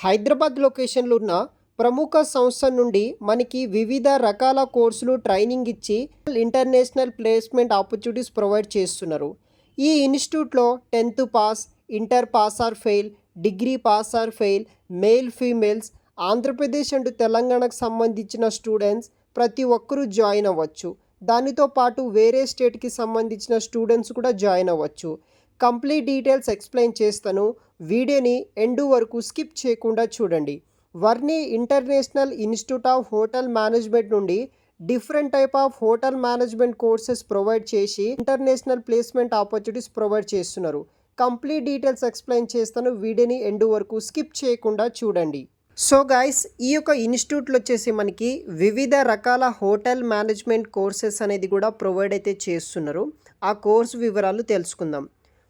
హైదరాబాద్ లొకేషన్లో ఉన్న ప్రముఖ సంస్థ నుండి మనకి వివిధ రకాల కోర్సులు ట్రైనింగ్ ఇచ్చి ఇంటర్నేషనల్ ప్లేస్మెంట్ ఆపర్చునిటీస్ ప్రొవైడ్ చేస్తున్నారు. ఈ ఇన్స్టిట్యూట్లో 10th pass, inter pass or fail, degree pass or fail, male females, Andhra Pradesh and తెలంగాణకు సంబంధించిన స్టూడెంట్స్ ప్రతి ఒక్కరూ జాయిన్ అవ్వచ్చు. దానితో పాటు వేరే స్టేట్కి సంబంధించిన స్టూడెంట్స్ కూడా జాయిన్ అవ్వచ్చు. కంప్లీట్ డీటెయిల్స్ ఎక్స్ప్లెయిన్ చేస్తాను. వీడియోని ఎండు వరకు స్కిప్ చేయకుండా చూడండి. Varni International Institute of hotel Management నుండి different type of hotel management courses provide చేసి ఇంటర్నేషనల్ ప్లేస్మెంట్ ఆపర్చునిటీస్ ప్రొవైడ్ చేస్తున్నారు. కంప్లీట్ డీటెయిల్స్ ఎక్స్ప్లెయిన్ చేస్తాను. వీడియోని ఎండు వరకు స్కిప్ చేయకుండా చూడండి. సో గైస్, ఈ యొక్క ఇన్స్టిట్యూట్లో వచ్చేసి మనకి వివిధ రకాల హోటల్ మేనేజ్మెంట్ కోర్సెస్ అనేది కూడా ప్రొవైడ్ అయితే చేస్తున్నారు. ఆ కోర్సు వివరాలు తెలుసుకుందాం.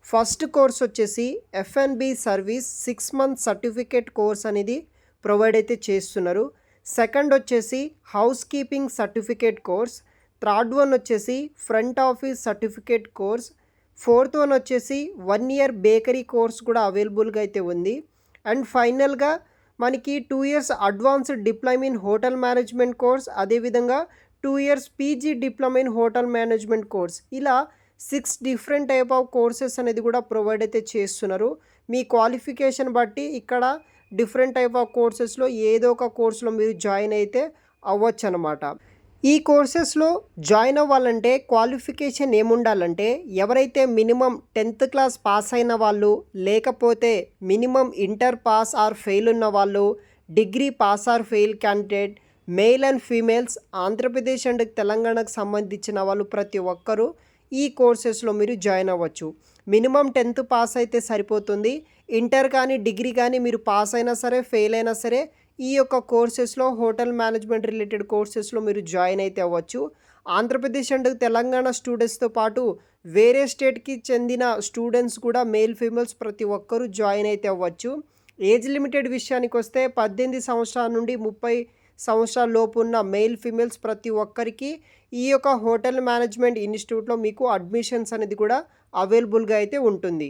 ఫస్ట్ కోర్స్ వచ్చేసి F&B service 6 month certificate course అనేది ప్రొవైడ్ అయితే చేస్తున్నారు. సెకండ్ వచ్చేసి house keeping certificate course. Third one వచ్చేసి front office certificate course. Fourth one వచ్చేసి 1 year బేకరీ కోర్స్ కూడా అవైలబుల్గా అయితే ఉంది. అండ్ ఫైనల్గా మనకి 2 years advanced diploma in hotel management course, అదేవిధంగా 2 years PG diploma in hotel management course, ఇలా 6 డిఫరెంట్ టైప్ ఆఫ్ కోర్సెస్ అనేది కూడా ప్రొవైడ్ అయితే చేస్తున్నారు. మీ క్వాలిఫికేషన్ బట్టి ఇక్కడ డిఫరెంట్ టైప్ ఆఫ్ కోర్సెస్లో ఏదో ఒక కోర్సులో మీరు జాయిన్ అయితే అవ్వచ్చు అనమాట. ఈ కోర్సెస్లో జాయిన్ అవ్వాలంటే క్వాలిఫికేషన్ ఏముండాలంటే, ఎవరైతే మినిమం 10th క్లాస్ పాస్ అయిన వాళ్ళు, లేకపోతే minimum inter pass or fail ఉన్న వాళ్ళు, degree pass or fail candidate, male and females, Andhra Pradesh and తెలంగాణకు సంబంధించిన వాళ్ళు ప్రతి ఒక్కరూ ఈ కోర్సెస్లో మీరు జాయిన్ అవ్వచ్చు. మినిమం 10th పాస్ అయితే సరిపోతుంది. ఇంటర్ కానీ డిగ్రీ కానీ మీరు పాస్ అయినా సరే, ఫెయిల్ అయినా సరే ఈ యొక్క కోర్సెస్లో హోటల్ మేనేజ్మెంట్ రిలేటెడ్ కోర్సెస్లో మీరు జాయిన్ అయితే అవ్వచ్చు. ఆంధ్రప్రదేశ్ అండ్ తెలంగాణ స్టూడెంట్స్తో పాటు వేరే స్టేట్కి చెందిన స్టూడెంట్స్ కూడా మేల్ ఫీమేల్స్ ప్రతి ఒక్కరూ జాయిన్ అయితే అవ్వచ్చు. ఏజ్ లిమిటెడ్ విషయానికి వస్తే 18 సంవత్సరాల నుండి 30 సంవత్సరాల లోపు ఉన్న మేల్ ఫీమేల్స్ ప్రతి ఒక్కరికి ఈ యొక్క హోటల్ మేనేజ్మెంట్ ఇన్స్టిట్యూట్లో మీకు అడ్మిషన్స్ అనేది కూడా అవైలబుల్గా అయితే ఉంటుంది.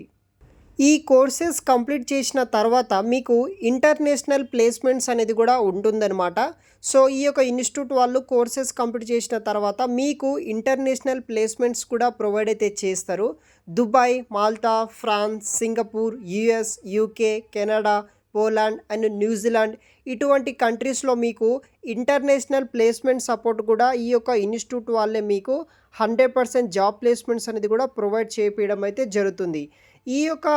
ఈ కోర్సెస్ కంప్లీట్ చేసిన తర్వాత మీకు ఇంటర్నేషనల్ ప్లేస్మెంట్స్ అనేది కూడా ఉంటుందన్నమాట. సో ఈ యొక్క ఇన్స్టిట్యూట్ వాళ్ళు కోర్సెస్ కంప్లీట్ చేసిన తర్వాత మీకు ఇంటర్నేషనల్ ప్లేస్మెంట్స్ కూడా ప్రొవైడ్ అయితే చేస్తారు. Dubai, Malta, France, Singapore, US, UK, Canada, Poland and న్యూజిలాండ్ ఇటువంటి కంట్రీస్లో మీకు ఇంటర్నేషనల్ ప్లేస్మెంట్ సపోర్ట్ కూడా ఈ యొక్క ఇన్స్టిట్యూట్ వాళ్ళే మీకు 100% జాబ్ ప్లేస్మెంట్స్ అనేది కూడా ప్రొవైడ్ చేయడం అయితే జరుగుతుంది. ఈ యొక్క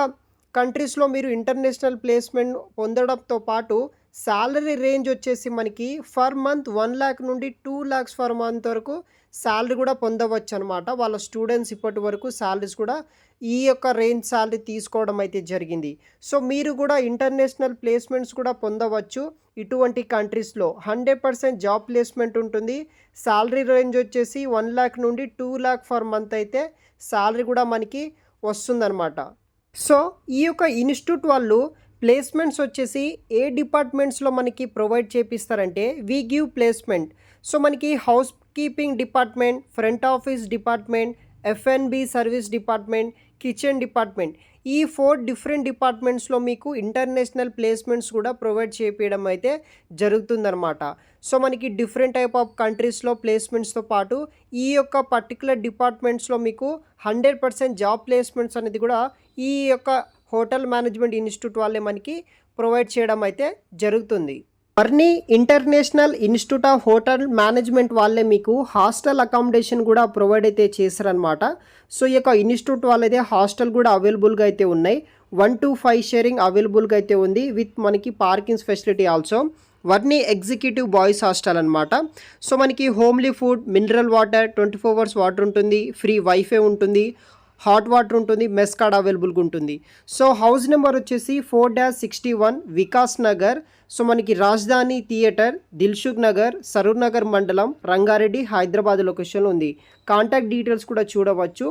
కంట్రీస్లో మీరు ఇంటర్నేషనల్ ప్లేస్మెంట్ పొందడంతో పాటు శాలరీ రేంజ్ వచ్చేసి మనకి ఫర్ మంత్ 1 lakh నుండి 2 lakhs ఫర్ మంత్ వరకు శాలరీ కూడా పొందవచ్చు అనమాట. వాళ్ళ స్టూడెంట్స్ ఇప్పటి వరకు శాలరీస్ కూడా ఈ యొక్క రేంజ్ శాలరీ తీసుకోవడం అయితే జరిగింది. సో మీరు కూడా ఇంటర్నేషనల్ ప్లేస్మెంట్స్ కూడా పొందవచ్చు. ఇటువంటి కంట్రీస్లో 100% జాబ్ ప్లేస్మెంట్ ఉంటుంది. శాలరీ రేంజ్ వచ్చేసి 1 lakh నుండి 2 lakh ఫర్ మంత్ అయితే శాలరీ కూడా మనకి వస్తుందన్నమాట. సో ఈ యొక్క ఇన్స్టిట్యూట్ వాళ్ళు ప్లేస్మెంట్స్ వచ్చేసి ఏ డిపార్ట్మెంట్స్లో మనకి ప్రొవైడ్ చేపిస్తారంటే, వి గివ్ ప్లేస్మెంట్. సో మనకి house keeping department, front office department, F&B service department, kitchen department, ఈ 4 డిఫరెంట్ డిపార్ట్మెంట్స్లో మీకు ఇంటర్నేషనల్ ప్లేస్మెంట్స్ కూడా ప్రొవైడ్ చేయడం అయితే జరుగుతుందన్నమాట. సో మనకి డిఫరెంట్ టైప్ ఆఫ్ కంట్రీస్లో ప్లేస్మెంట్స్తో పాటు ఈ యొక్క పర్టికులర్ డిపార్ట్మెంట్స్లో మీకు 100% జాబ్ ప్లేస్మెంట్స్ అనేది కూడా ఈ యొక్క హోటల్ మేనేజ్మెంట్ ఇన్స్టిట్యూట్ వాళ్ళే మనకి ప్రొవైడ్ చేయడం అయితే జరుగుతుంది. Varni International Institute of hotel Management వాళ్ళే మీకు హాస్టల్ అకామిడేషన్ కూడా ప్రొవైడ్ అయితే చేశారనమాట. సో ఈ యొక్క ఇన్స్టిట్యూట్ వాళ్ళైతే హాస్టల్ కూడా అవైలబుల్గా అయితే ఉన్నాయి. 1 to 5 షేరింగ్ అవైలబుల్గా అయితే ఉంది విత్ మనకి parkings facility also. Varni executive boys hostel అనమాట. సో మనకి homely food, mineral water, 24 hours water ఉంటుంది, ఫ్రీ వైఫై ఉంటుంది, హాట్ వాటర్ ఉంటుంది, మెస్ కార్డ్ అవైలబుల్గా ఉంటుంది. సో హౌస్ నెంబర్ వచ్చేసి 4-61 వికాస్ నగర్. సో మనకి రాజధాని థియేటర్, దిల్సుఖ్ నగర్, సరూర్ నగర్ మండలం, రంగారెడ్డి, హైదరాబాద్ లొకేషన్లో ఉంది. కాంటాక్ట్ డీటెయిల్స్ కూడా చూడవచ్చు.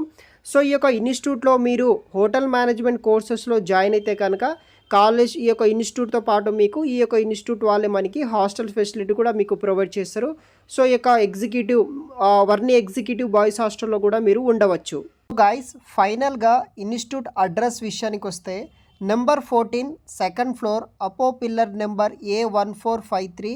సో ఈ యొక్క ఇన్స్టిట్యూట్లో మీరు హోటల్ మేనేజ్మెంట్ కోర్సెస్లో జాయిన్ అయితే కనుక కాలేజ్ ఈ యొక్క ఇన్స్టిట్యూట్తో పాటు మీకు ఈ యొక్క ఇన్స్టిట్యూట్ వాళ్ళే మనకి హాస్టల్ ఫెసిలిటీ కూడా మీకు ప్రొవైడ్ చేస్తారు. సో ఈ యొక్క వర్ని ఎగ్జిక్యూటివ్ బాయ్స్ హాస్టల్లో కూడా మీరు ఉండవచ్చు. గాయస్, ఫైనల్గా ఇన్స్టిట్యూట్ అడ్రస్ విషయానికి వస్తే number 14 second floor opp pillar number A1453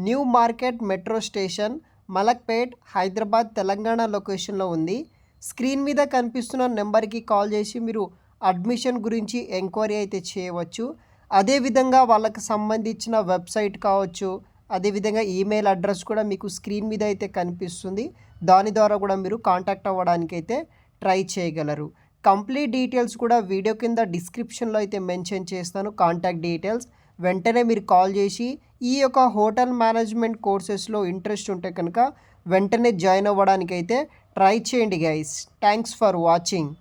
new market metro station Malakpet Hyderabad Telangana లొకేషన్లో ఉంది. స్క్రీన్ మీద కనిపిస్తున్న నెంబర్కి కాల్ చేసి మీరు అడ్మిషన్ గురించి ఎంక్వైరీ అయితే చేయవచ్చు. అదేవిధంగా వాళ్ళకి సంబంధించిన వెబ్సైట్ కావచ్చు, అదేవిధంగా ఈమెయిల్ అడ్రస్ కూడా మీకు స్క్రీన్ మీద అయితే కనిపిస్తుంది. దాని ద్వారా కూడా మీరు కాంటాక్ట్ అవ్వడానికి అయితే ట్రై చేయగలరు. కంప్లీట్ డీటెయిల్స్ కూడా వీడియో కింద డిస్క్రిప్షన్లో అయితే మెన్షన్ చేస్తాను, కాంటాక్ట్ డీటెయిల్స్. వెంటనే మీరు కాల్ చేసి ఈ యొక్క హోటల్ మేనేజ్మెంట్ కోర్సెస్లో ఇంట్రెస్ట్ ఉంటే కనుక వెంటనే జాయిన్ అవ్వడానికి అయితే ట్రై చేయండి గైస్. Thanks for watching.